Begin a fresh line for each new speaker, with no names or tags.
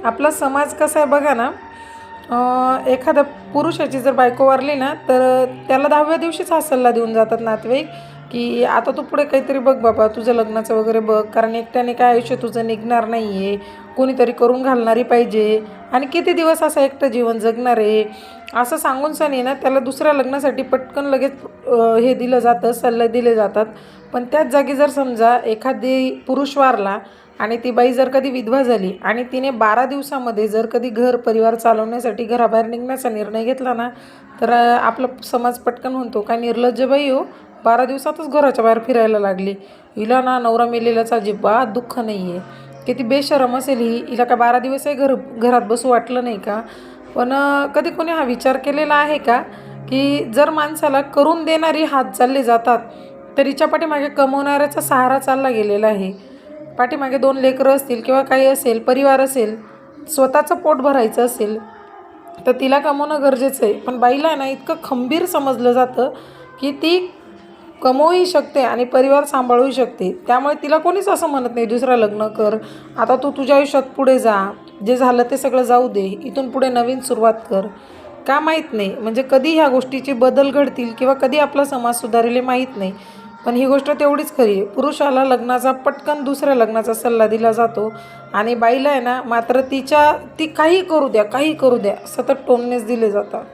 आपला समाज कसा आहे बघा ना, एखाद्या पुरुषाची जर बायको वारली ना, तर त्याला 10व्या दिवशीच हा सल्ला देऊन जातात नातेवाईक, की आता तू पुढे काहीतरी बघ बाबा, तुझं लग्नाचं वगैरे बघ, कारण एकट्याने काय आयुष्य तुझं निघणार नाही आहे, कोणीतरी करून घालणारी पाहिजे आणि किती दिवस असं एकटं जीवन जगणार आहे, असं सांगून सनी ना त्याला दुसऱ्या लग्नासाठी पटकन लगेच हे दिलं जातं, सल्ले दिले जातात. पण त्याच जागी जर समजा एखादी पुरुष वारला आणि ती बाई जर कधी विधवा झाली आणि तिने 12 दिवसामध्ये जर कधी घर परिवार चालवण्यासाठी घराबाहेर निघण्याचा निर्णय घेतला ना, तर आपला समाज पटकन म्हणतो, काय निर्लज्ज बाई हो, 12 दिवसातच घराच्या बाहेर फिरायला लागली, हिला ना नवरा मेलेल्याचं अजिबात दुःख नाही आहे, किती बेशरम असेल ही, हिला का 12 दिवसही घरात बसू वाटलं नाही का. पण कधी कोणी हा विचार केलेला आहे का, की जर माणसाला करून देणारी हात चालले जातात, तर हिच्या पाठीमागे कमवणाऱ्याचा सहारा चालला गेलेला आहे. पाठीमागे 2 लेकरं असतील किंवा काही असेल, परिवार असेल, स्वतःचं पोट भरायचं असेल तर तिला कमवणं गरजेचं आहे. पण बाईला ना इतकं खंबीर समजलं जातं, की ती कमवूही शकते आणि परिवार सांभाळूही शकते. त्यामुळे तिला कोणीच असं म्हणत नाही दुसरं लग्न कर, आता तू तुझ्या आयुष्यात पुढे जा, जे झालं ते सगळं जाऊ दे, इथून पुढे नवीन सुरुवात कर. का माहीत नाही, म्हणजे कधी ह्या गोष्टीची बदल घडतील किंवा कधी आपला समाज सुधारेल हे माहीत नाही. पण ही गोष्ट तेवढीच खरी आहे, पुरुषाला लग्नाचा पटकन दुसऱ्या लग्नाचा सल्ला दिला जातो आणि बाईला आहे ना मात्र ती काही करू द्या, काही करू द्या, सतत टोमणेच दिले जातात.